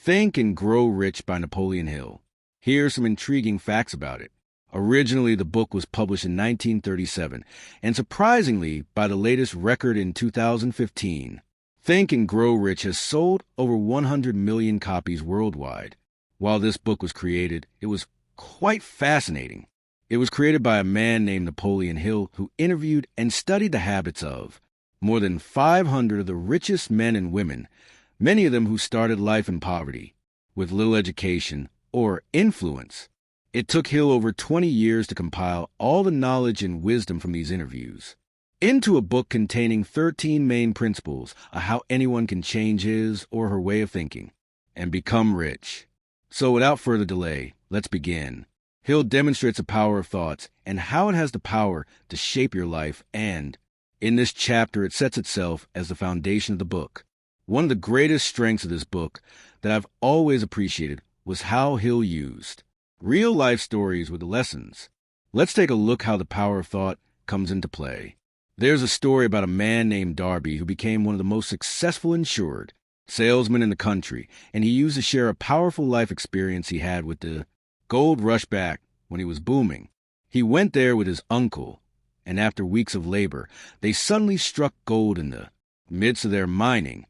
Think and Grow Rich by Napoleon Hill. Here are some intriguing facts about it. Originally, the book was published in 1937, and surprisingly, by the latest record in 2015, Think and Grow Rich has sold over 100 million copies worldwide. While this book was created, it was quite fascinating. It was created by a man named Napoleon Hill who interviewed and studied the habits of more than 500 of the richest men and women, many of them who started life in poverty, with little education or influence. It took Hill over 20 years to compile all the knowledge and wisdom from these interviews into a book containing 13 main principles of how anyone can change his or her way of thinking and become rich. So without further delay, let's begin. Hill demonstrates the power of thoughts and how it has the power to shape your life, and in this chapter it sets itself as the foundation of the book. One of the greatest strengths of this book that I've always appreciated was how Hill used real-life stories with the lessons. Let's take a look how the power of thought comes into play. There's a story about a man named Darby who became one of the most successful insured salesmen in the country, and he used to share a powerful life experience he had with the gold rush back when he was booming. He went there with his uncle, and after weeks of labor, they suddenly struck gold in the midst of their mining,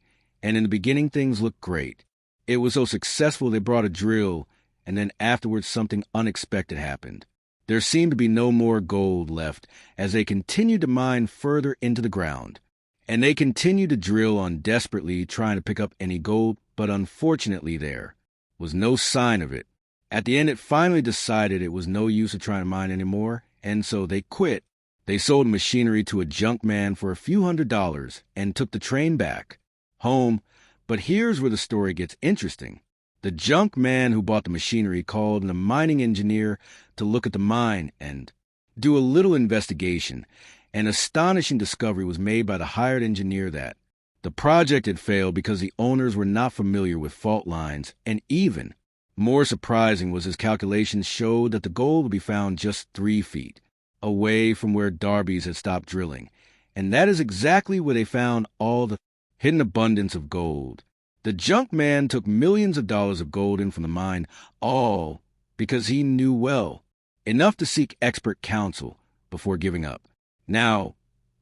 and in the beginning things looked great. It was so successful they brought a drill, and then afterwards something unexpected happened. There seemed to be no more gold left as they continued to mine further into the ground. And they continued to drill on desperately trying to pick up any gold, but unfortunately there was no sign of it. At the end, it finally decided it was no use of trying to mine anymore, and so they quit. They sold machinery to a junk man for a few $100s and took the train back home. But here's where the story gets interesting. The junk man who bought the machinery called in a mining engineer to look at the mine and do a little investigation. An astonishing discovery was made by the hired engineer that the project had failed because the owners were not familiar with fault lines, and even more surprising was his calculations showed that the gold would be found just 3 feet away from where Darby's had stopped drilling, and that is exactly where they found all the hidden abundance of gold. The junk man took millions of dollars of gold in from the mine, all because he knew well enough to seek expert counsel before giving up. Now,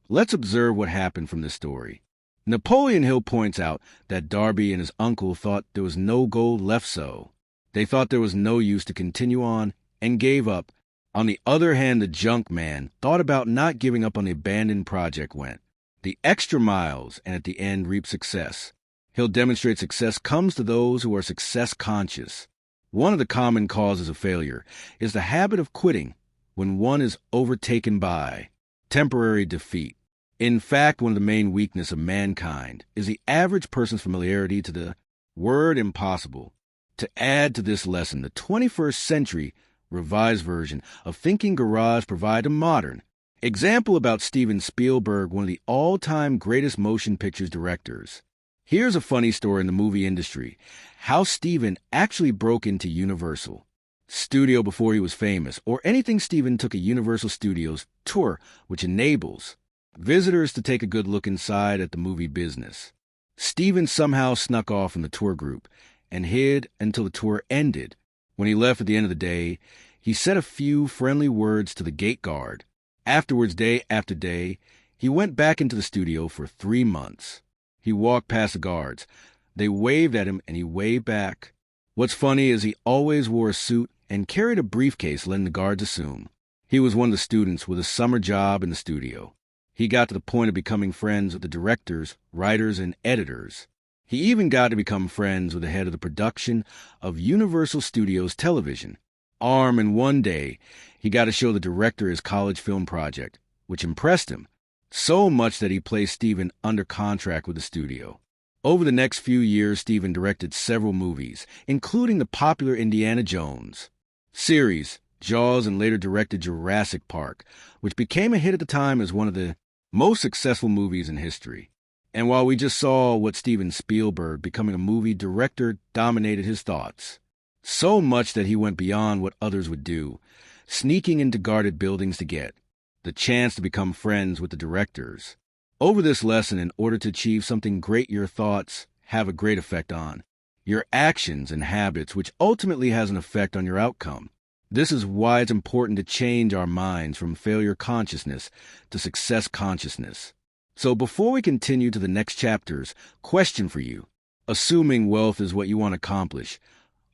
let's observe what happened from this story. Napoleon Hill points out that Darby and his uncle thought there was no gold left, so they thought there was no use to continue on and gave up. On the other hand, the junk man thought about not giving up on the abandoned project, went the extra miles, and at the end reaped success. Hill demonstrates success comes to those who are success conscious. One of the common causes of failure is the habit of quitting when one is overtaken by temporary defeat. In fact, one of the main weaknesses of mankind is the average person's familiarity to the word impossible. To add to this lesson, the 21st century revised version of Thinking Garage provides a modern example about Steven Spielberg, one of the all-time greatest motion pictures directors. Here's a funny story in the movie industry, how Steven actually broke into Universal Studio before he was famous, or anything. Steven took a Universal Studios tour, which enables visitors to take a good look inside at the movie business. Steven somehow snuck off from the tour group and hid until the tour ended. When he left at the end of the day, he said a few friendly words to the gate guard. Afterwards, day after day, he went back into the studio for 3 months. He walked past the guards. They waved at him, and he waved back. What's funny is he always wore a suit and carried a briefcase, letting the guards assume he was one of the students with a summer job in the studio. He got to the point of becoming friends with the directors, writers, and editors. He even got to become friends with the head of the production of Universal Studios Television. And one day, he got to show the director his college film project, which impressed him so much that he placed Steven under contract with the studio. Over the next few years, Steven directed several movies, including the popular Indiana Jones series, Jaws, and later directed Jurassic Park, which became a hit at the time as one of the most successful movies in history. And while we just saw what Steven Spielberg becoming a movie director dominated his thoughts, so much that he went beyond what others would do, sneaking into guarded buildings to get the chance to become friends with the directors. Over this lesson, in order to achieve something great, your thoughts have a great effect on your actions and habits, which ultimately has an effect on your outcome. This is why it's important to change our minds from failure consciousness to success consciousness. So before we continue to the next chapters, question for you. Assuming wealth is what you want to accomplish,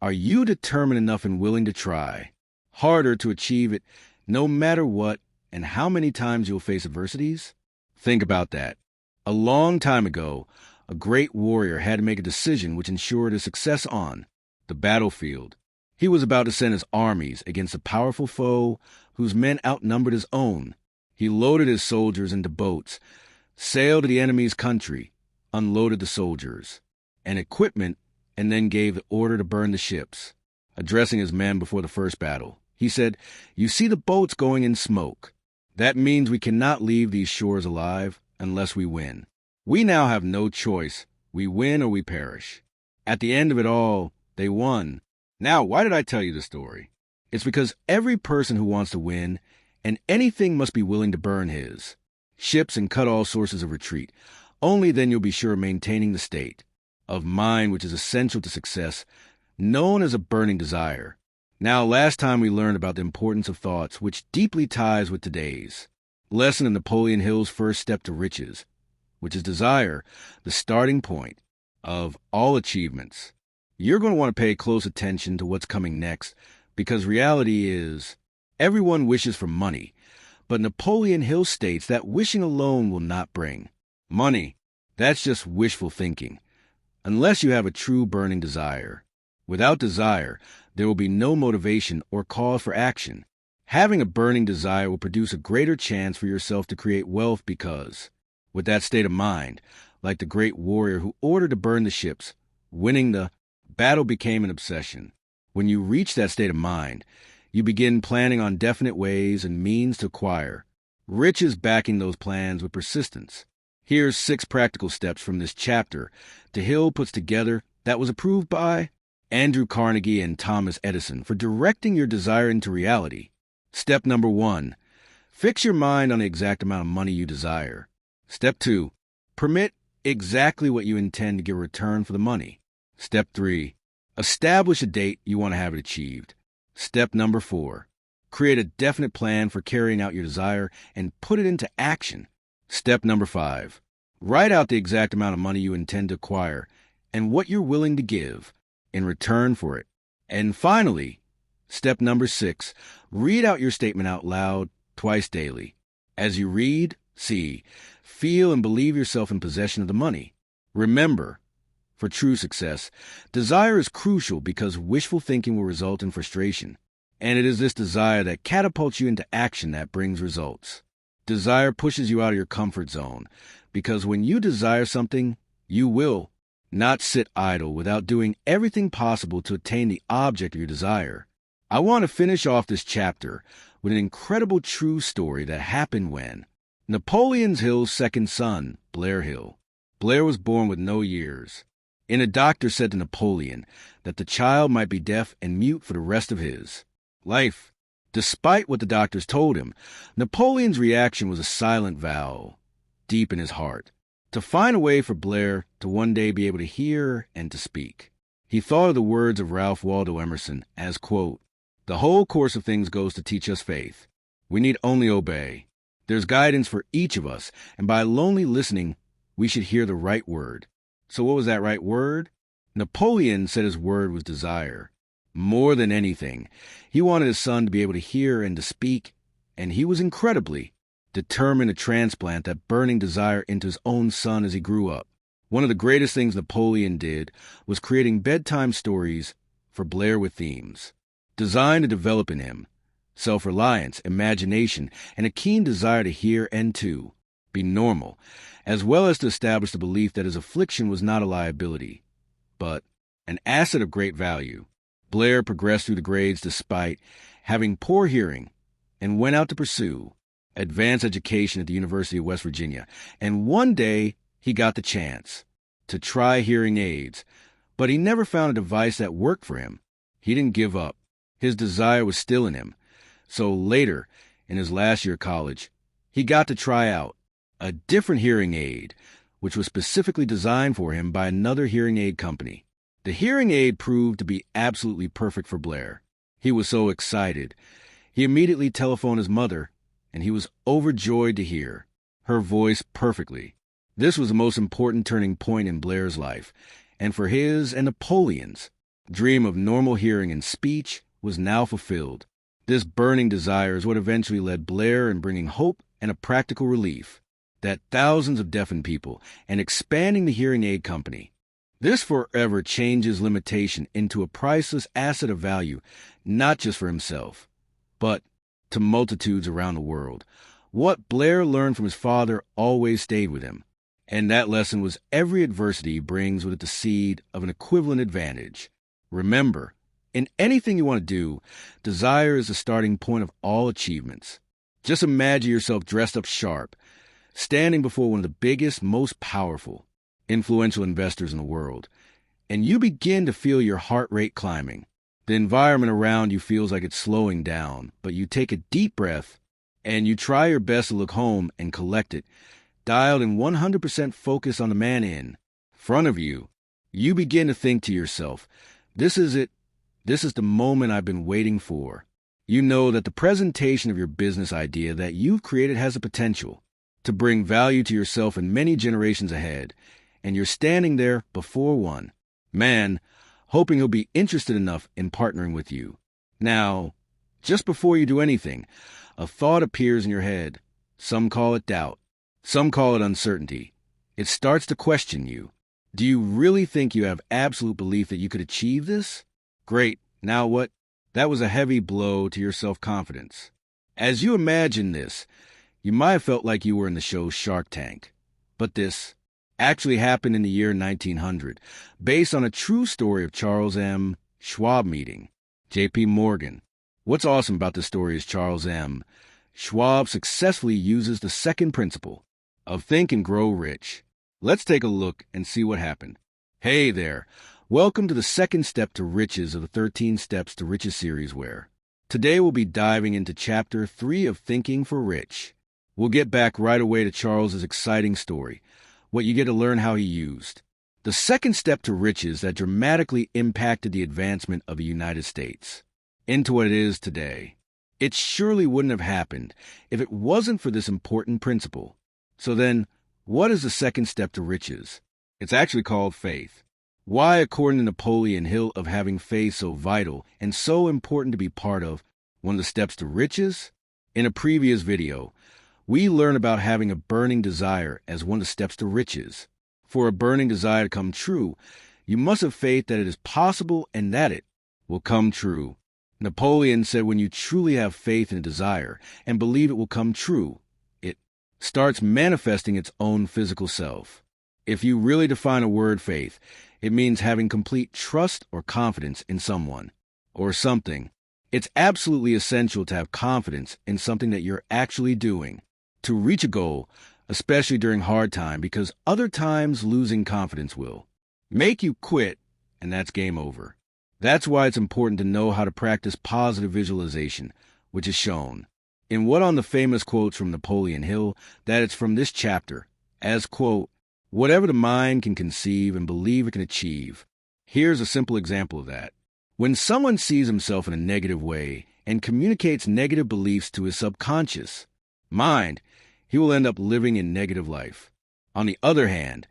are you determined enough and willing to try harder to achieve it no matter what and how many times you'll face adversities? Think about that. A long time ago, a great warrior had to make a decision which ensured his success on the battlefield. He was about to send his armies against a powerful foe whose men outnumbered his own. He loaded his soldiers into boats, sailed to the enemy's country, unloaded the soldiers and equipment, and then gave the order to burn the ships. Addressing his men before the first battle, he said, "You see the boats going in smoke. That means we cannot leave these shores alive unless we win. We now have no choice. We win or we perish." At the end of it all, they won. Now, why did I tell you this story? It's because every person who wants to win and anything must be willing to burn his ships and cut all sources of retreat. Only then you'll be sure of maintaining the state of mind which is essential to success, known as a burning desire. Now, last time we learned about the importance of thoughts, which deeply ties with today's lesson in Napoleon Hill's first step to riches, which is desire, the starting point of all achievements. You're going to want to pay close attention to what's coming next, because reality is everyone wishes for money, but Napoleon Hill states that wishing alone will not bring money. That's just wishful thinking, unless you have a true burning desire. Without desire, there will be no motivation or cause for action. Having a burning desire will produce a greater chance for yourself to create wealth because, with that state of mind, like the great warrior who ordered to burn the ships, winning the battle became an obsession. When you reach that state of mind, you begin planning on definite ways and means to acquire riches, backing those plans with persistence. Here's 6 practical steps from this chapter Hill puts together that was approved by Andrew Carnegie and Thomas Edison for directing your desire into reality. Step number 1, fix your mind on the exact amount of money you desire. Step 2, permit exactly what you intend to get a return for the money. Step 3, establish a date you want to have it achieved. Step number 4, create a definite plan for carrying out your desire and put it into action. Step number 5, write out the exact amount of money you intend to acquire and what you're willing to give in return for it. And finally, step number 6, read out your statement out loud twice daily. As you read, see, feel, and believe yourself in possession of the money. Remember, for true success, desire is crucial because wishful thinking will result in frustration, and it is this desire that catapults you into action that brings results. Desire pushes you out of your comfort zone because when you desire something, you will not sit idle without doing everything possible to attain the object of your desire. I want to finish off this chapter with an incredible true story that happened when Napoleon Hill's second son, Blair Hill. Blair was born with no ears, and a doctor said to Napoleon that the child might be deaf and mute for the rest of his life. Despite what the doctors told him, Napoleon's reaction was a silent vow deep in his heart to find a way for Blair to one day be able to hear and to speak. He thought of the words of Ralph Waldo Emerson as, quote, "The whole course of things goes to teach us faith. We need only obey. There's guidance for each of us, and by lonely listening, we should hear the right word." So what was that right word? Napoleon said his word was desire. More than anything, he wanted his son to be able to hear and to speak, and he was incredibly determined to transplant that burning desire into his own son as he grew up. One of the greatest things Napoleon did was creating bedtime stories for Blair with themes designed to develop in him self-reliance, imagination, and a keen desire to hear and to be normal, as well as to establish the belief that his affliction was not a liability, but an asset of great value. Blair progressed through the grades despite having poor hearing and went out to pursue advanced education at the University of West Virginia. And one day, he got the chance to try hearing aids, but he never found a device that worked for him. He didn't give up. His desire was still in him. So later, in his last year of college, he got to try out a different hearing aid, which was specifically designed for him by another hearing aid company. The hearing aid proved to be absolutely perfect for Blair. He was so excited. He immediately telephoned his mother, and he was overjoyed to hear her voice perfectly. This was the most important turning point in Blair's life, and for his and Napoleon's dream of normal hearing and speech was now fulfilled. This burning desire is what eventually led Blair in bringing hope and a practical relief that thousands of deafened people and expanding the hearing aid company. This forever changes limitation into a priceless asset of value, not just for himself, but to multitudes around the world. What Blair learned from his father always stayed with him, and that lesson was every adversity brings with it the seed of an equivalent advantage. Remember, in anything you want to do, desire is the starting point of all achievements. Just imagine yourself dressed up sharp, standing before one of the biggest, most powerful, influential investors in the world, and you begin to feel your heart rate climbing. The environment around you feels like it's slowing down, but you take a deep breath and you try your best to look home and collect it. Dialed in 100% focus on the man in front of you, you begin to think to yourself, this is it. This is the moment I've been waiting for. You know that the presentation of your business idea that you've created has the potential to bring value to yourself and many generations ahead, and you're standing there before one man, hoping he'll be interested enough in partnering with you. Now, just before you do anything, a thought appears in your head. Some call it doubt. Some call it uncertainty. It starts to question you. Do you really think you have absolute belief that you could achieve this? Great. Now what? That was a heavy blow to your self-confidence. As you imagine this, you might have felt like you were in the show Shark Tank. But this actually happened in the year 1900, based on a true story of Charles M. Schwab meeting J.P. Morgan. What's awesome about this story is Charles M. Schwab successfully uses the second principle of think and grow rich. Let's take a look and see what happened. Hey there. Welcome to the second step to riches of the 13 Steps to Riches series where today we'll be diving into Chapter 3 of Thinking for Rich. We'll get back right away to Charles's exciting story, what you get to learn how he used the second step to riches that dramatically impacted the advancement of the United States into what it is today. It surely wouldn't have happened if it wasn't for this important principle. So then, what is the second step to riches? It's actually called faith. Why, according to Napoleon Hill, of having faith so vital and so important to be part of one of the steps to riches? In a previous video, we learned about having a burning desire as one of the steps to riches. For a burning desire to come true, you must have faith that it is possible and that it will come true. Napoleon said when you truly have faith in a desire and believe it will come true, it starts manifesting its own physical self. If you really define a word faith, it means having complete trust or confidence in someone or something. It's absolutely essential to have confidence in something that you're actually doing to reach a goal, especially during hard time, because other times losing confidence will make you quit, and that's game over. That's why it's important to know how to practice positive visualization, which is shown in one of the famous quotes from Napoleon Hill that it's from this chapter, as, quote, whatever the mind can conceive and believe it can achieve. Here's a simple example of that. When someone sees himself in a negative way and communicates negative beliefs to his subconscious mind, he will end up living in negative life. On the other hand,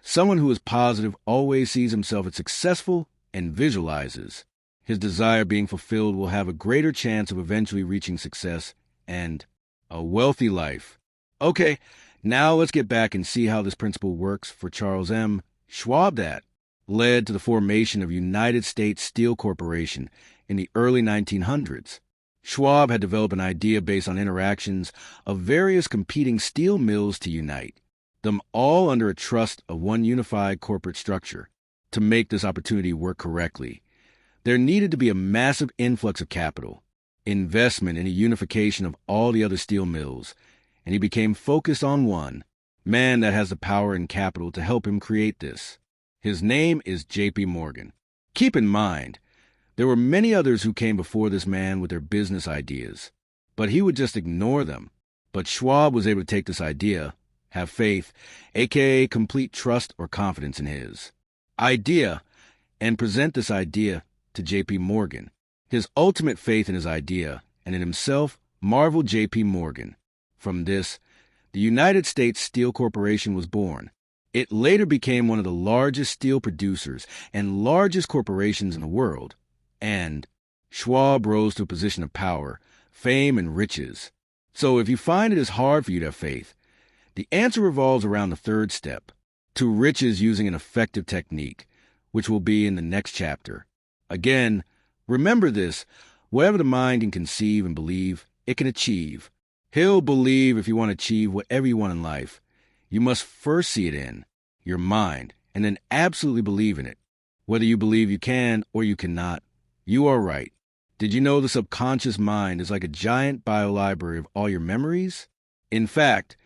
someone who is positive always sees himself as successful and visualizes his desire being fulfilled will have a greater chance of eventually reaching success and a wealthy life. Okay, now let's get back and see how this principle works for Charles M. Schwab that led to the formation of United States Steel Corporation in the early 1900s. Schwab had developed an idea based on interactions of various competing steel mills to unite them all under a trust of one unified corporate structure. To make this opportunity work correctly, there needed to be a massive influx of capital, investment in a unification of all the other steel mills, and he became focused on one man that has the power and capital to help him create this. His name is J.P. Morgan. Keep in mind, there were many others who came before this man with their business ideas, but he would just ignore them. But Schwab was able to take this idea, have faith, aka complete trust or confidence in his idea, and present this idea to J.P. Morgan. His ultimate faith in his idea and in himself marveled J.P. Morgan. From this, the United States Steel Corporation was born. It later became one of the largest steel producers and largest corporations in the world, and Schwab rose to a position of power, fame, and riches. So if you find it is hard for you to have faith, the answer revolves around the third step, to riches using an effective technique, which will be in the next chapter. Again, remember this, whatever the mind can conceive and believe, it can achieve. Hill believed if you want to achieve whatever you want in life, you must first see it in your mind and then absolutely believe in it. Whether you believe you can or you cannot, you are right. Did you know the subconscious mind is like a giant biolibrary of all your memories? In fact,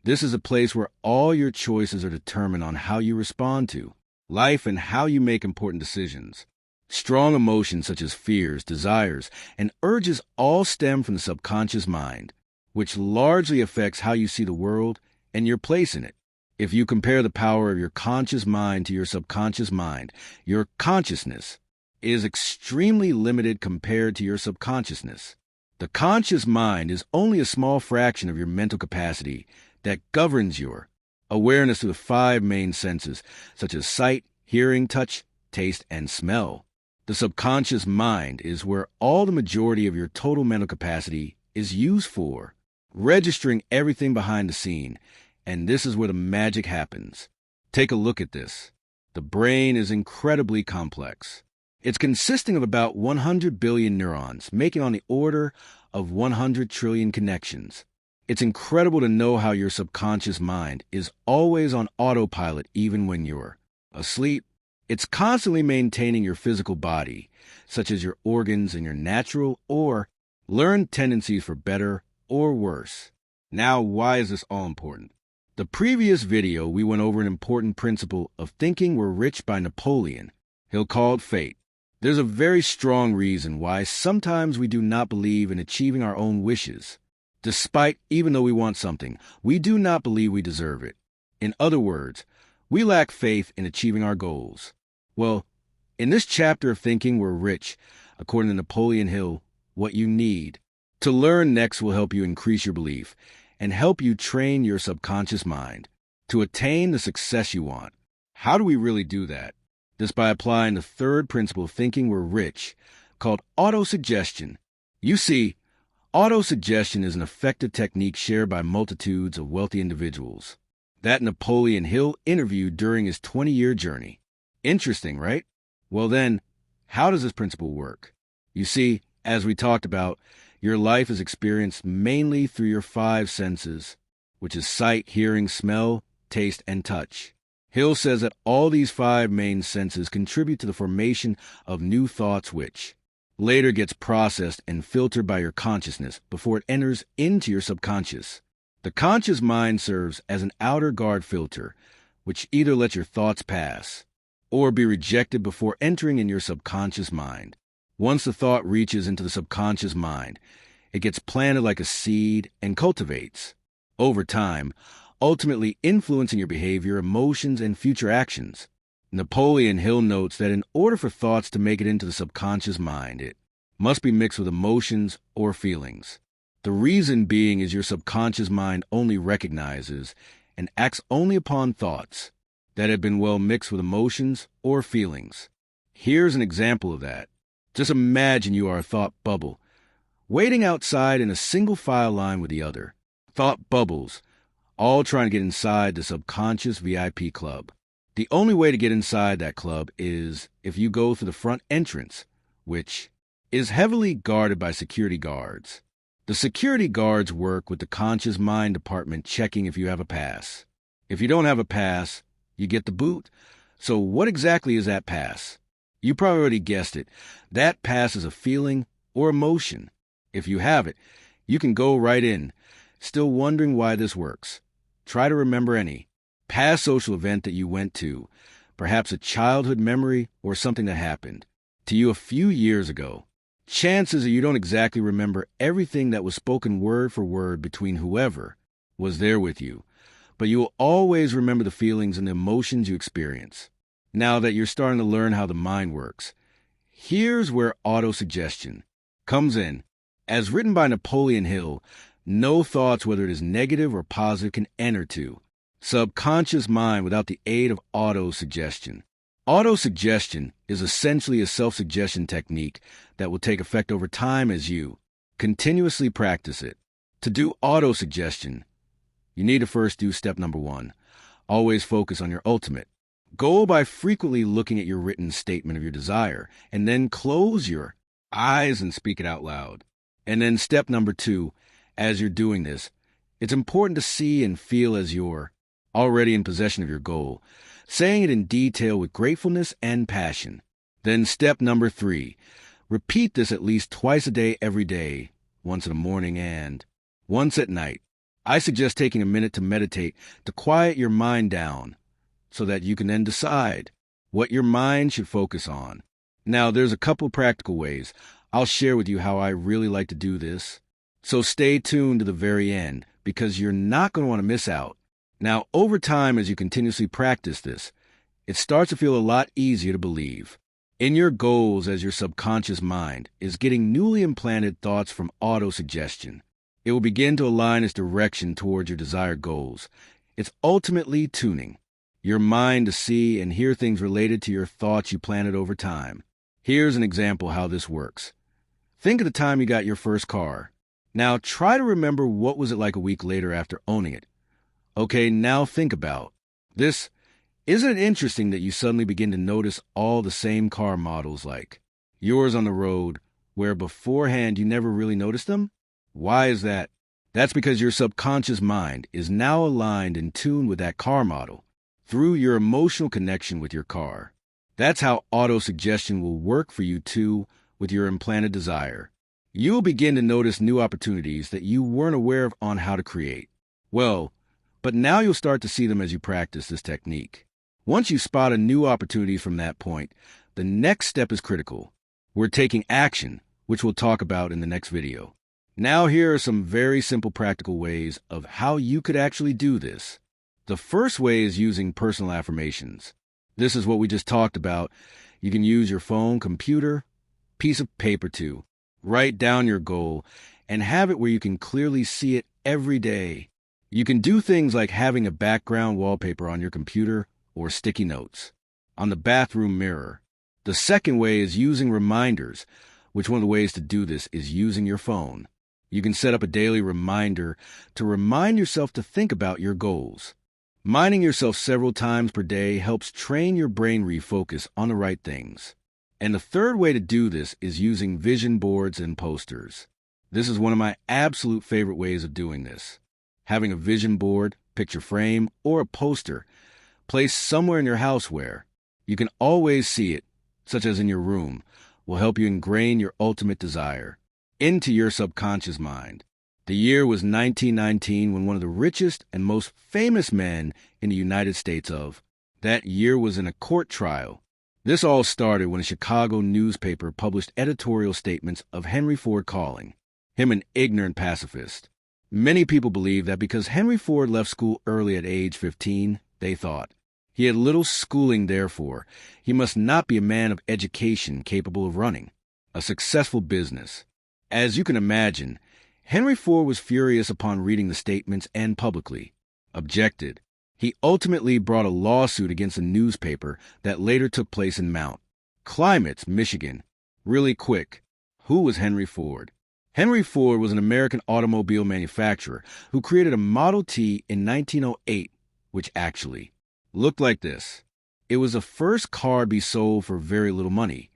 this is a place where all your choices are determined on how you respond to life and how you make important decisions. Strong emotions such as fears, desires, and urges all stem from the subconscious mind, which largely affects how you see the world and your place in it. If you compare the power of your conscious mind to your subconscious mind, your consciousness is extremely limited compared to your subconsciousness. The conscious mind is only a small fraction of your mental capacity that governs your awareness to the 5 main senses, such as sight, hearing, touch, taste, and smell. The subconscious mind is where all the majority of your total mental capacity is used for, registering everything behind the scene, and this is where the magic happens. Take a look at this. The brain is incredibly complex. It's consisting of about 100 billion neurons, making on the order of 100 trillion connections. It's incredible to know how your subconscious mind is always on autopilot even when you're asleep. It's constantly maintaining your physical body, such as your organs and your natural or learned tendencies for better or worse. Now, why is this all important? The previous video, we went over an important principle of thinking we're rich by Napoleon Hill called fate. There's a very strong reason why sometimes we do not believe in achieving our own wishes. Despite, even though we want something, we do not believe we deserve it. In other words, we lack faith in achieving our goals. Well, in this chapter of Thinking We're Rich, according to Napoleon Hill, what you need to learn next will help you increase your belief and help you train your subconscious mind to attain the success you want. How do we really do that? This by applying the third principle of Thinking We're Rich, called autosuggestion. You see, autosuggestion is an effective technique shared by multitudes of wealthy individuals that Napoleon Hill interviewed during his 20-year journey. Interesting, right? Well then, how does this principle work? You see, as we talked about, your life is experienced mainly through your 5 senses, which is sight, hearing, smell, taste, and touch. Hill says that all these 5 main senses contribute to the formation of new thoughts which later gets processed and filtered by your consciousness before it enters into your subconscious. The conscious mind serves as an outer guard filter, which either lets your thoughts pass or be rejected before entering in your subconscious mind. Once the thought reaches into the subconscious mind, it gets planted like a seed and cultivates over time, ultimately influencing your behavior, emotions, and future actions. Napoleon Hill notes that in order for thoughts to make it into the subconscious mind, it must be mixed with emotions or feelings. The reason being is your subconscious mind only recognizes and acts only upon thoughts that have been well mixed with emotions or feelings. Here's an example of that. Just imagine you are a thought bubble, waiting outside in a single file line with the other. Thought bubbles, all trying to get inside the subconscious VIP club. The only way to get inside that club is if you go through the front entrance, which is heavily guarded by security guards. The security guards work with the conscious mind department checking if you have a pass. If you don't have a pass, you get the boot. So what exactly is that pass? You probably already guessed it. That pass is a feeling or emotion. If you have it, you can go right in, still wondering why this works. Try to remember any past social event that you went to, perhaps a childhood memory or something that happened to you a few years ago. Chances are you don't exactly remember everything that was spoken word for word between whoever was there with you, but you will always remember the feelings and the emotions you experience. Now that you're starting to learn how the mind works, here's where autosuggestion comes in. As written by Napoleon Hill, no thoughts, whether it is negative or positive, can enter to subconscious mind without the aid of autosuggestion. Autosuggestion is essentially a self-suggestion technique that will take effect over time as you continuously practice it. To do autosuggestion, you need to first do step number 1. Always focus on your ultimate goal by frequently looking at your written statement of your desire, and then close your eyes and speak it out loud. And then step number 2, as you're doing this, it's important to see and feel as you're already in possession of your goal, saying it in detail with gratefulness and passion. Then step number 3, repeat this at least twice a day every day, once in the morning and once at night. I suggest taking a minute to meditate to quiet your mind down so that you can then decide what your mind should focus on. Now, there's a couple practical ways. I'll share with you how I really like to do this. So stay tuned to the very end because you're not going to want to miss out. Now, over time, as you continuously practice this, it starts to feel a lot easier to believe in your goals as your subconscious mind is getting newly implanted thoughts from autosuggestion. It will begin to align its direction towards your desired goals. It's ultimately tuning your mind to see and hear things related to your thoughts you planted over time. Here's an example how this works. Think of the time you got your first car. Now try to remember what was it like a week later after owning it. Okay, now think about this. Isn't it interesting that you suddenly begin to notice all the same car models like yours on the road, where beforehand you never really noticed them? Why is that? That's because your subconscious mind is now aligned and tuned with that car model through your emotional connection with your car. That's how autosuggestion will work for you too with your implanted desire. You'll begin to notice new opportunities that you weren't aware of on how to create. Well, but now you'll start to see them as you practice this technique. Once you spot a new opportunity from that point, the next step is critical. We're taking action, which we'll talk about in the next video. Now here are some very simple practical ways of how you could actually do this. The first way is using personal affirmations. This is what we just talked about. You can use your phone, computer, piece of paper to write down your goal and have it where you can clearly see it every day. You can do things like having a background wallpaper on your computer or sticky notes on the bathroom mirror. The second way is using reminders, which one of the ways to do this is using your phone. You can set up a daily reminder to remind yourself to think about your goals. Minding yourself several times per day helps train your brain refocus on the right things. And the third way to do this is using vision boards and posters. This is one of my absolute favorite ways of doing this. Having a vision board, picture frame, or a poster placed somewhere in your house where you can always see it, such as in your room, will help you ingrain your ultimate desire into your subconscious mind. The year was 1919 when one of the richest and most famous men in the United States of that year was in a court trial. This all started when a Chicago newspaper published editorial statements of Henry Ford calling him an ignorant pacifist. Many people believe that because Henry Ford left school early at age 15, they thought he had little schooling, therefore he must not be a man of education capable of running a successful business. As you can imagine, Henry Ford was furious upon reading the statements and publicly objected. He ultimately brought a lawsuit against a newspaper that later took place in Mount Climates, Michigan. Really quick, who was Henry Ford? Henry Ford was an American automobile manufacturer who created a Model T in 1908, which actually looked like this. It was the first car to be sold for very little money.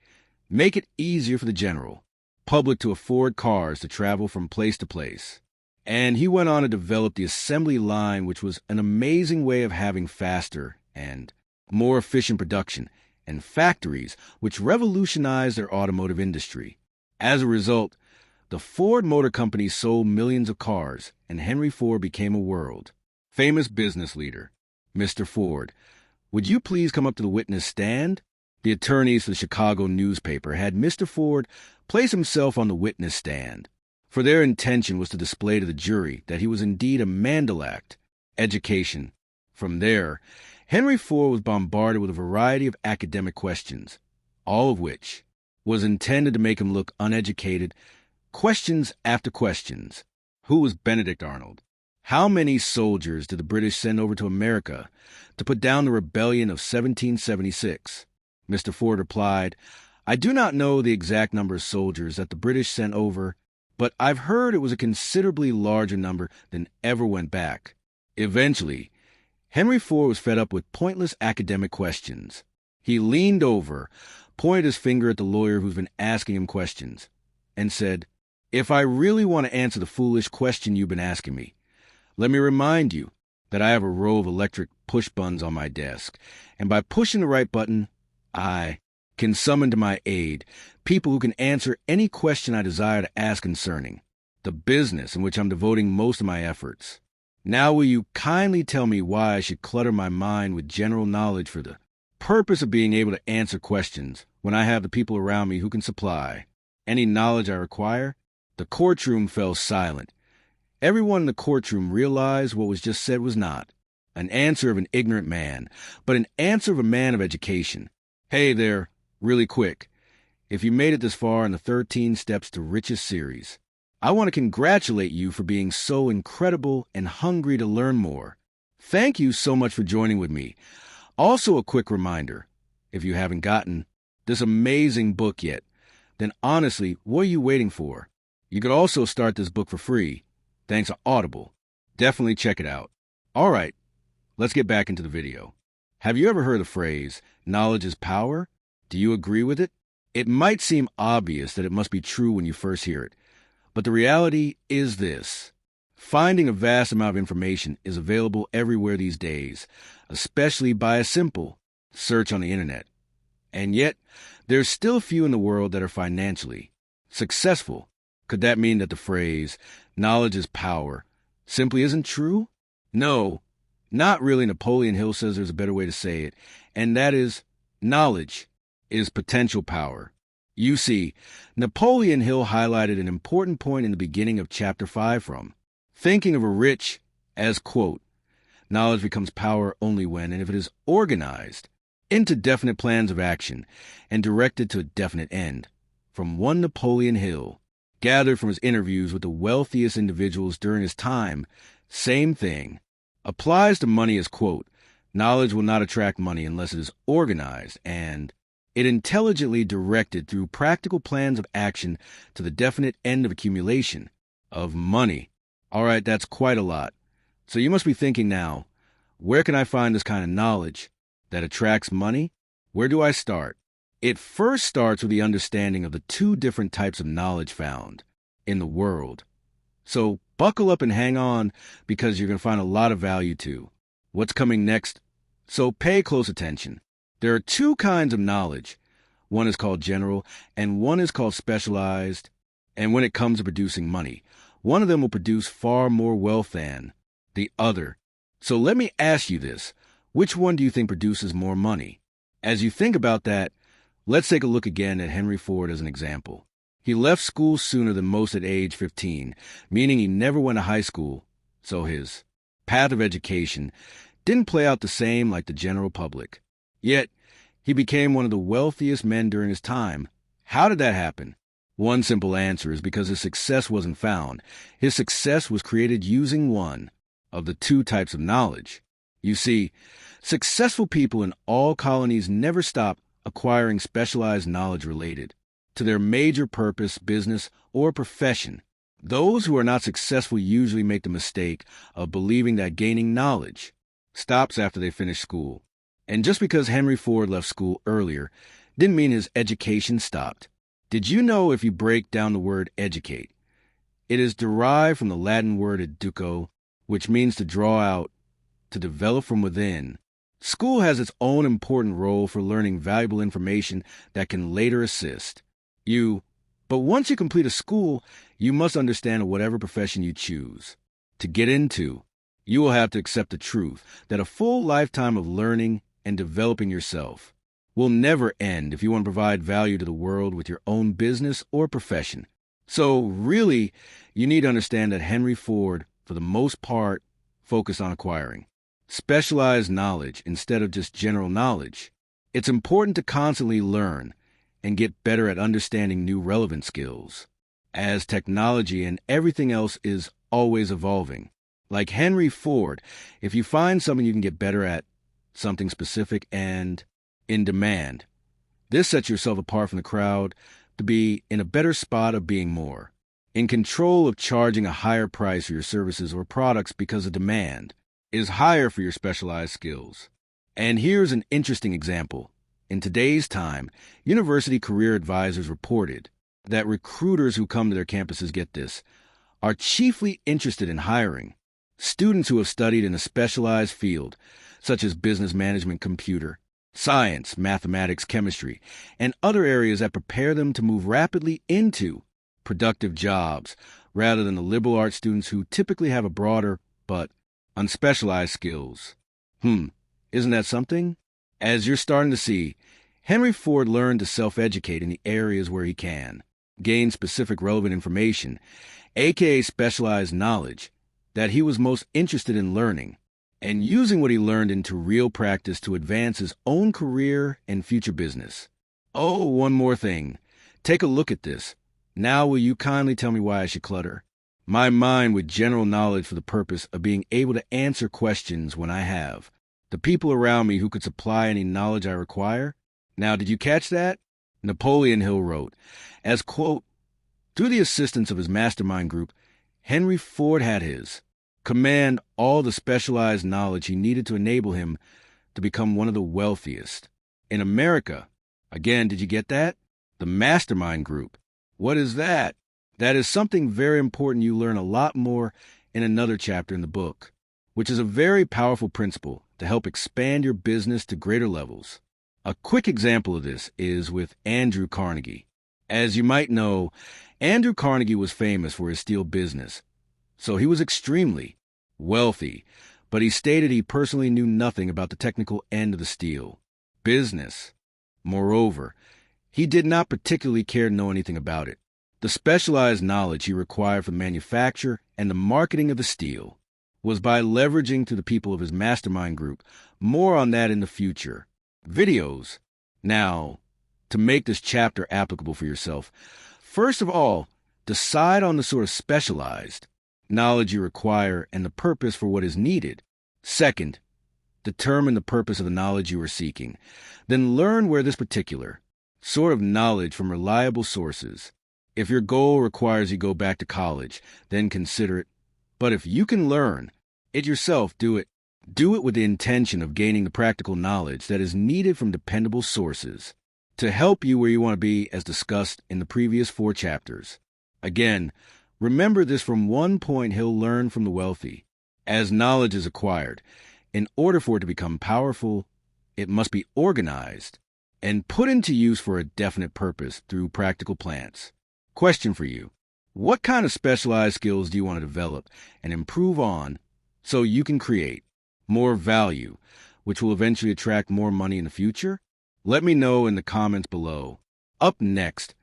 Make it easier for the general public to afford cars to travel from place to place. And he went on to develop the assembly line, which was an amazing way of having faster and more efficient production, and factories which revolutionized their automotive industry. As a result, the Ford Motor Company sold millions of cars, and Henry Ford became a world-famous business leader. Mr. Ford, would you please come up to the witness stand? The attorneys for the Chicago newspaper had Mr. Ford place himself on the witness stand, for their intention was to display to the jury that he was indeed a man-elect. Education. From there, Henry Ford was bombarded with a variety of academic questions, all of which was intended to make him look uneducated. Questions after questions. Who was Benedict Arnold? How many soldiers did the British send over to America to put down the rebellion of 1776? Mr. Ford replied, I do not know the exact number of soldiers that the British sent over, but I've heard it was a considerably larger number than ever went back. Eventually, Henry Ford was fed up with pointless academic questions. He leaned over, pointed his finger at the lawyer who's been asking him questions, and said, If I really want to answer the foolish question you've been asking me, let me remind you that I have a row of electric push buttons on my desk, and by pushing the right button, I can summon to my aid people who can answer any question I desire to ask concerning the business in which I'm devoting most of my efforts. Now will you kindly tell me why I should clutter my mind with general knowledge for the purpose of being able to answer questions when I have the people around me who can supply any knowledge I require? The courtroom fell silent. Everyone in the courtroom realized what was just said was not an answer of an ignorant man, but an answer of a man of education. Hey there, really quick. If you made it this far in the 13 Steps to Riches series, I want to congratulate you for being so incredible and hungry to learn more. Thank you so much for joining with me. Also, a quick reminder, if you haven't gotten this amazing book yet, then honestly, what are you waiting for? You could also start this book for free, thanks to Audible. Definitely check it out. All right, let's get back into the video. Have you ever heard the phrase, knowledge is power? Do you agree with it? It might seem obvious that it must be true when you first hear it, but the reality is this. Finding a vast amount of information is available everywhere these days, especially by a simple search on the internet. And yet, there's still few in the world that are financially successful. Could that mean that the phrase, knowledge is power, simply isn't true? No, not really. Napoleon Hill says there's a better way to say it, and that is, knowledge is potential power. You see, Napoleon Hill highlighted an important point in the beginning of Chapter 5 from thinking of a rich as, quote, knowledge becomes power only when and if it is organized into definite plans of action and directed to a definite end. From one Napoleon Hill, gathered from his interviews with the wealthiest individuals during his time, same thing applies to money as, quote, knowledge will not attract money unless it is organized and it intelligently directed through practical plans of action to the definite end of accumulation of money. All right, that's quite a lot. So you must be thinking now, where can I find this kind of knowledge that attracts money? Where do I start? It first starts with the understanding of the two different types of knowledge found in the world. So buckle up and hang on because you're going to find a lot of value too. What's coming next? So pay close attention. There are two kinds of knowledge. One is called general and one is called specialized. And when it comes to producing money, one of them will produce far more wealth than the other. So let me ask you this. Which one do you think produces more money? As you think about that, let's take a look again at Henry Ford as an example. He left school sooner than most at age 15, meaning he never went to high school, so his path of education didn't play out the same like the general public. Yet, he became one of the wealthiest men during his time. How did that happen? One simple answer is because his success wasn't found. His success was created using one of the two types of knowledge. You see, successful people in all colonies never stop acquiring specialized knowledge related to their major purpose, business, or profession. Those who are not successful usually make the mistake of believing that gaining knowledge stops after they finish school. And just because Henry Ford left school earlier didn't mean his education stopped. Did you know if you break down the word educate, it is derived from the Latin word educo, which means to draw out, to develop from within. School has its own important role for learning valuable information that can later assist you. But once you complete a school, you must understand whatever profession you choose to get into. You will have to accept the truth that a full lifetime of learning and developing yourself will never end if you want to provide value to the world with your own business or profession. So really, you need to understand that Henry Ford, for the most part, focused on acquiring specialized knowledge instead of just general knowledge. It's important to constantly learn and get better at understanding new relevant skills, as technology and everything else is always evolving. Like Henry Ford, if you find something you can get better at, something specific and in demand, this sets yourself apart from the crowd to be in a better spot of being more in control of charging a higher price for your services or products because the demand is higher for your specialized skills. And here's an interesting example. In today's time, university career advisors reported that recruiters who come to their campuses, get this, are chiefly interested in hiring students who have studied in a specialized field, such as business management, computer science, mathematics, chemistry, and other areas that prepare them to move rapidly into productive jobs, rather than the liberal arts students who typically have a broader but unspecialized skills. Isn't that something? As you're starting to see, Henry Ford learned to self-educate in the areas where he can, gain specific relevant information, aka specialized knowledge, that he was most interested in learning, and using what he learned into real practice to advance his own career and future business. Oh, one more thing. Take a look at this. Now will you kindly tell me why I should clutter my mind with general knowledge for the purpose of being able to answer questions when I have the people around me who could supply any knowledge I require? Now, did you catch that? Napoleon Hill wrote, as, quote, through the assistance of his mastermind group, Henry Ford had his command all the specialized knowledge he needed to enable him to become one of the wealthiest in America. Again, did you get that? The mastermind group. What is that? That is something very important you learn a lot more in another chapter in the book, which is a very powerful principle to help expand your business to greater levels. A quick example of this is with Andrew Carnegie. As you might know, Andrew Carnegie was famous for his steel business, so he was extremely wealthy, but he stated he personally knew nothing about the technical end of the steel business. Moreover, he did not particularly care to know anything about it. The specialized knowledge he required for the manufacture and the marketing of the steel was by leveraging to the people of his mastermind group. More on that in the future videos. Now, to make this chapter applicable for yourself, first of all, decide on the sort of specialized knowledge you require and the purpose for what is needed. Second, determine the purpose of the knowledge you are seeking. Then learn where this particular sort of knowledge from reliable sources. If your goal requires you go back to college, then consider it. But if you can learn it yourself, do it. Do it with the intention of gaining the practical knowledge that is needed from dependable sources to help you where you want to be, as discussed in the previous 4 chapters. Again, remember this from one point Hill learned from the wealthy. As knowledge is acquired, in order for it to become powerful, it must be organized and put into use for a definite purpose through practical plans. Question for you. What kind of specialized skills do you want to develop and improve on so you can create more value, which will eventually attract more money in the future? Let me know in the comments below. Up next,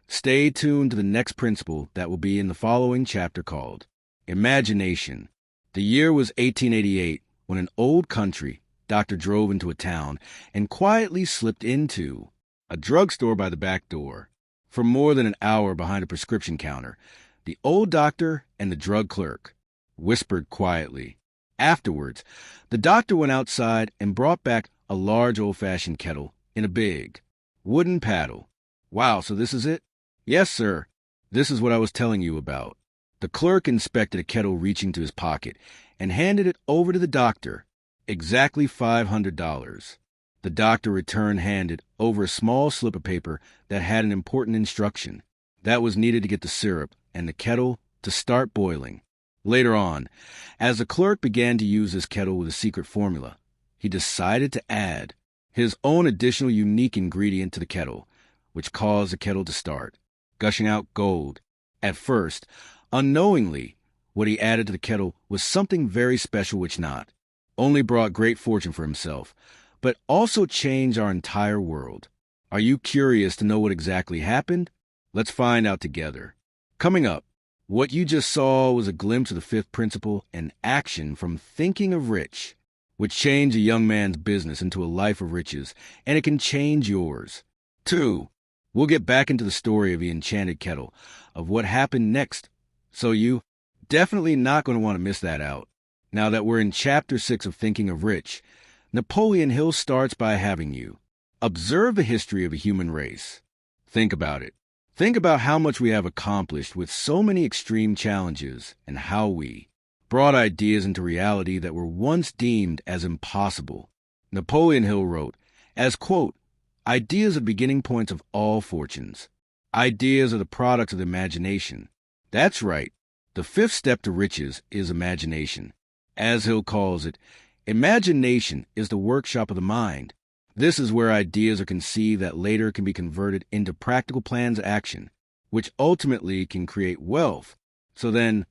stay tuned to the next principle that will be in the following chapter called Imagination. The year was 1888 when an old country doctor drove into a town and quietly slipped into a drugstore by the back door. For more than an hour behind a prescription counter, the old doctor and the drug clerk whispered quietly. Afterwards, the doctor went outside and brought back a large old-fashioned kettle in a big wooden paddle. Wow, so this is it? Yes, sir. This is what I was telling you about. The clerk inspected a kettle reaching to his pocket and handed it over to the doctor. Exactly $500. The doctor returned handed over a small slip of paper that had an important instruction that was needed to get the syrup and the kettle to start boiling. Later on, as the clerk began to use this kettle with a secret formula, he decided to add his own additional unique ingredient to the kettle, which caused the kettle to start gushing out gold. At first, unknowingly, what he added to the kettle was something very special which not only brought great fortune for himself, but also changed our entire world. Are you curious to know what exactly happened? Let's find out together. Coming up, what you just saw was a glimpse of the 5th principle in action from Thinking of Rich, which change a young man's business into a life of riches, and it can change yours. 2. We'll get back into the story of the enchanted kettle, of what happened next, so you definitely not going to want to miss that out. Now that we're in Chapter 6 of Thinking of Rich, Napoleon Hill starts by having you observe the history of the human race. Think about it. Think about how much we have accomplished with so many extreme challenges and how we brought ideas into reality that were once deemed as impossible. Napoleon Hill wrote, as, quote, ideas are the beginning points of all fortunes. Ideas are the products of the imagination. That's right. The 5th step to riches is imagination. As Hill calls it, imagination is the workshop of the mind. This is where ideas are conceived that later can be converted into practical plans of action, which ultimately can create wealth. So then,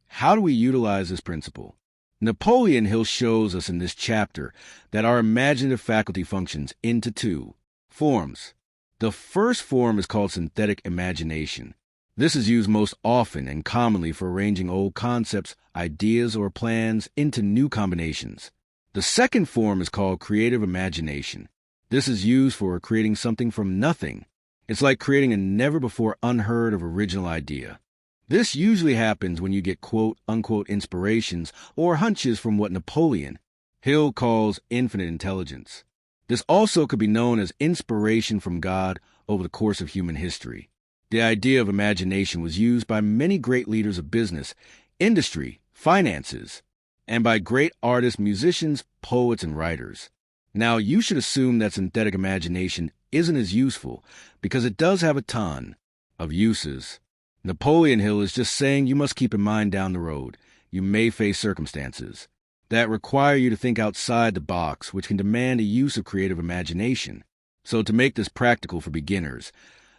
how do we utilize this principle? Napoleon Hill shows us in this chapter that our imaginative faculty functions into 2 forms. The first form is called synthetic imagination. This is used most often and commonly for arranging old concepts, ideas, or plans into new combinations. The second form is called creative imagination. This is used for creating something from nothing. It's like creating a never-before-unheard-of original idea. This usually happens when you get quote-unquote inspirations or hunches from what Napoleon Hill calls infinite intelligence. This also could be known as inspiration from God over the course of human history. The idea of imagination was used by many great leaders of business, industry, finances, and by great artists, musicians, poets, and writers. Now, you should assume that synthetic imagination isn't as useful because it does have a ton of uses. Napoleon Hill is just saying you must keep in mind down the road you may face circumstances that require you to think outside the box, which can demand a use of creative imagination. So to make this practical for beginners,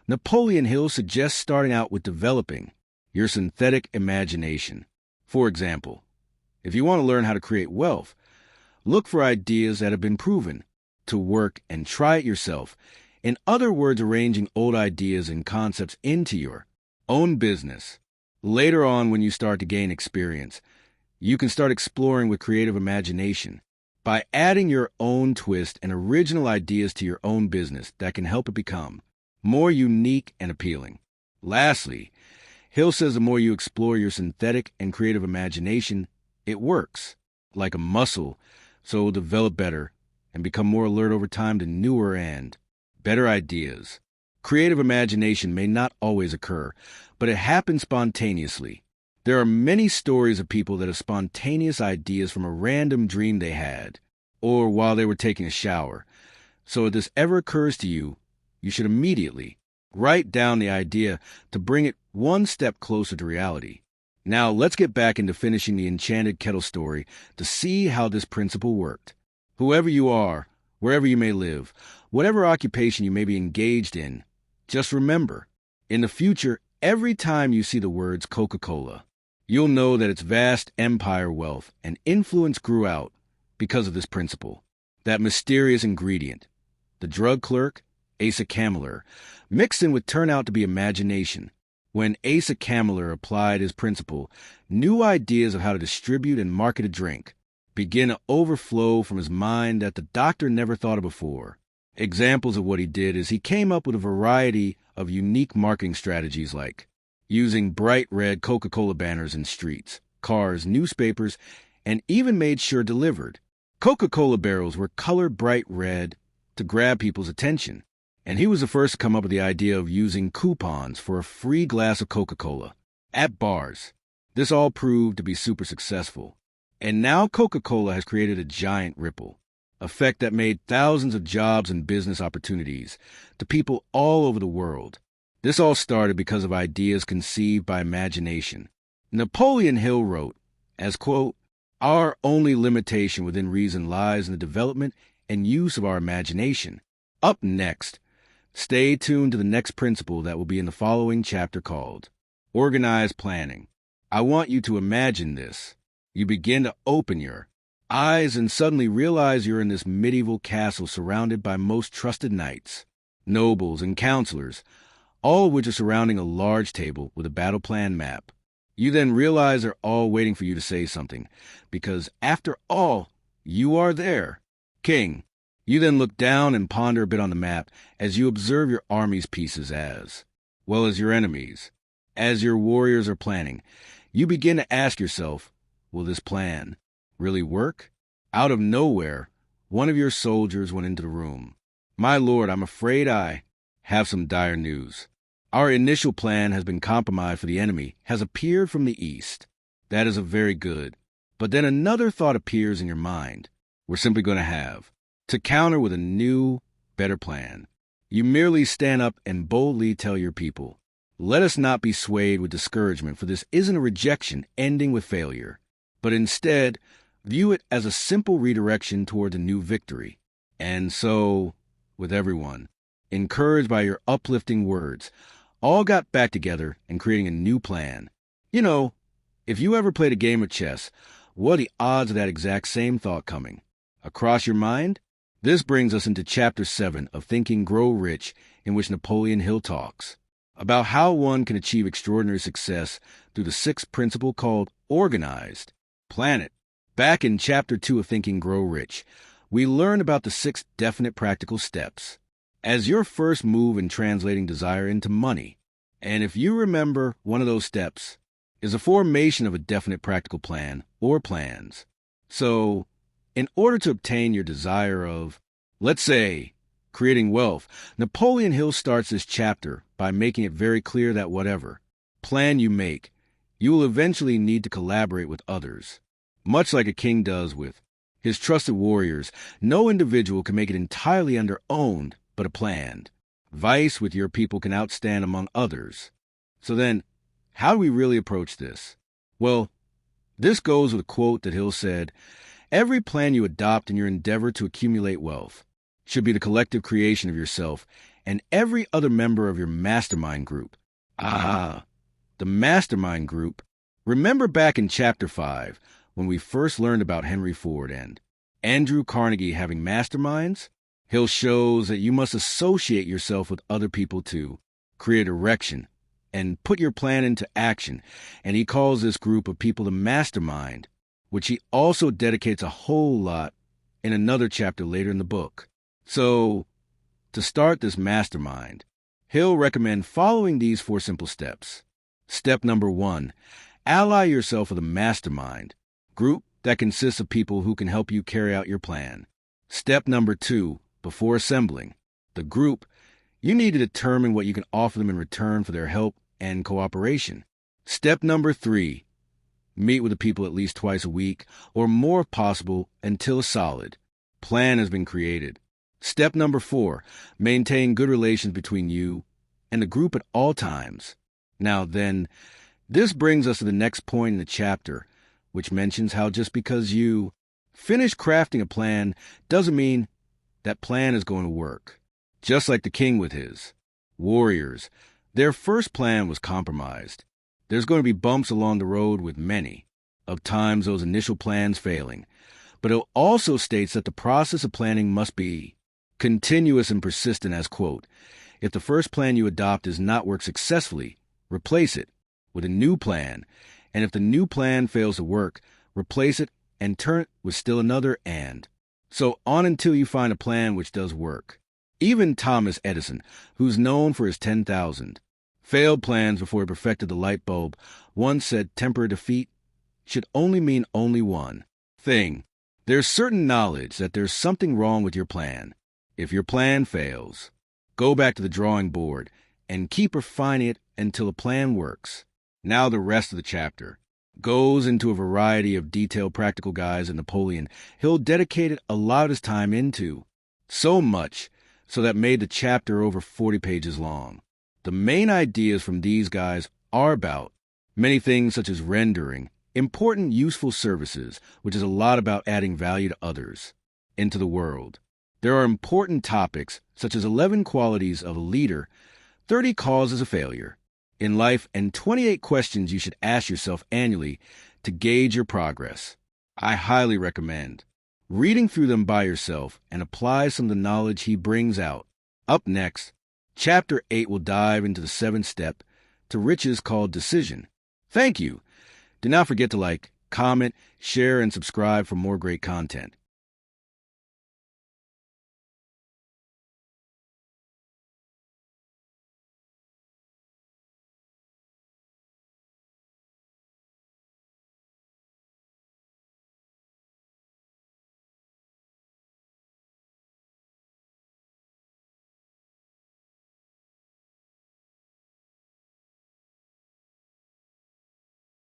Napoleon Hill suggests starting out with developing your synthetic imagination. For example, if you want to learn how to create wealth, look for ideas that have been proven to work and try it yourself. In other words, arranging old ideas and concepts into your own business. Later on, when you start to gain experience, you can start exploring with creative imagination by adding your own twist and original ideas to your own business that can help it become more unique and appealing. Lastly, Hill says the more you explore your synthetic and creative imagination, it works like a muscle, so it will develop better and become more alert over time to newer and better ideas. Creative imagination may not always occur, but it happens spontaneously. There are many stories of people that have spontaneous ideas from a random dream they had, or while they were taking a shower. So if this ever occurs to you, you should immediately write down the idea to bring it one step closer to reality. Now let's get back into finishing the enchanted kettle story to see how this principle worked. Whoever you are, wherever you may live, whatever occupation you may be engaged in, just remember, in the future, every time you see the words Coca-Cola, you'll know that its vast empire wealth and influence grew out because of this principle. That mysterious ingredient, the drug clerk, Asa Camiller, mixed in with turned out to be imagination. When Asa Camiller applied his principle, new ideas of how to distribute and market a drink began to overflow from his mind that the doctor never thought of before. Examples of what he did is he came up with a variety of unique marketing strategies like using bright red Coca-Cola banners in streets, cars, newspapers, and even made sure delivered. Coca-Cola barrels were colored bright red to grab people's attention. And he was the first to come up with the idea of using coupons for a free glass of Coca-Cola at bars. This all proved to be super successful. And now Coca-Cola has created a giant ripple effect that made thousands of jobs and business opportunities to people all over the world. This all started because of ideas conceived by imagination. Napoleon Hill wrote, as, quote, our only limitation within reason lies in the development and use of our imagination. Up next, stay tuned to the next principle that will be in the following chapter called Organized Planning. I want you to imagine this. You begin to open your eyes and suddenly realize you're in this medieval castle surrounded by most trusted knights, nobles, and counselors, all of which are surrounding a large table with a battle plan map. You then realize they're all waiting for you to say something, because after all, You are there. King. You then look down and ponder a bit on the map as you observe your army's pieces as well as your enemies. As your warriors are planning, you begin to ask yourself, will this plan really work? Out of nowhere, one of your soldiers went into the room. My lord, I'm afraid I have some dire news. Our initial plan has been compromised, for the enemy has appeared from the east. That is a very good. But then another thought appears in your mind. We're simply going to have to counter with a new, better plan. You merely stand up and boldly tell your people, let us not be swayed with discouragement, for this isn't a rejection ending with failure, but instead view it as a simple redirection toward a new victory. And so, with everyone, encouraged by your uplifting words, all got back together and creating a new plan. You know, if you ever played a game of chess, what are the odds of that exact same thought coming across your mind? This brings us into Chapter 7 of Think and Grow Rich, in which Napoleon Hill talks about how one can achieve extraordinary success through the sixth principle called organized planet. Back in Chapter 2 of Think and Grow Rich, we learn about the 6 definite practical steps as your first move in translating desire into money. And if you remember, one of those steps is the formation of a definite practical plan or plans. So, in order to obtain your desire of, let's say, creating wealth, Napoleon Hill starts this chapter by making it very clear that whatever plan you make, you will eventually need to collaborate with others. Much like a king does with his trusted warriors, no individual can make it entirely on their own, but a planned vice with your people can outstand among others. So then, how do we really approach this? Well, this goes with a quote that Hill said, every plan you adopt in your endeavor to accumulate wealth should be the collective creation of yourself and every other member of your mastermind group. The mastermind group. Remember back in Chapter 5, when we first learned about Henry Ford and Andrew Carnegie having masterminds? Hill shows that you must associate yourself with other people to create direction and put your plan into action, and he calls this group of people the mastermind, which he also dedicates a whole lot in another chapter later in the book. So, to start this mastermind, Hill recommends following these 4 simple steps. Step number 1, ally yourself with a mastermind group that consists of people who can help you carry out your plan. Step number 2, before assembling the group, you need to determine what you can offer them in return for their help and cooperation. Step number 3, meet with the people at least twice a week or more if possible until a solid plan has been created. Step number 4, maintain good relations between you and the group at all times. Now then, this brings us to the next point in the chapter, which mentions how just because you finish crafting a plan doesn't mean that plan is going to work. Just like the king with his warriors, their first plan was compromised. There's going to be bumps along the road with many of times those initial plans failing. But it also states that the process of planning must be continuous and persistent as, quote, if the first plan you adopt does not work successfully, replace it with a new plan. And if the new plan fails to work, replace it and turn it with still another and. So on until you find a plan which does work. Even Thomas Edison, who's known for his 10,000 failed plans before he perfected the light bulb, once said temporary defeat should only mean only one thing. There's certain knowledge that there's something wrong with your plan. If your plan fails, go back to the drawing board and keep refining it until a plan works. Now the rest of the chapter goes into a variety of detailed practical guides that Napoleon Hill dedicated a lot of his time into. So much so that made the chapter over 40 pages long. The main ideas from these guys are about many things such as rendering important, useful services, which is a lot about adding value to others, into the world. There are important topics such as 11 qualities of a leader, 30 causes of failure in life, and 28 questions you should ask yourself annually to gauge your progress. I highly recommend reading through them by yourself and apply some of the knowledge he brings out. Up next, Chapter 8 will dive into the 7th step to riches called decision. Thank you. Do not forget to like, comment, share, and subscribe for more great content.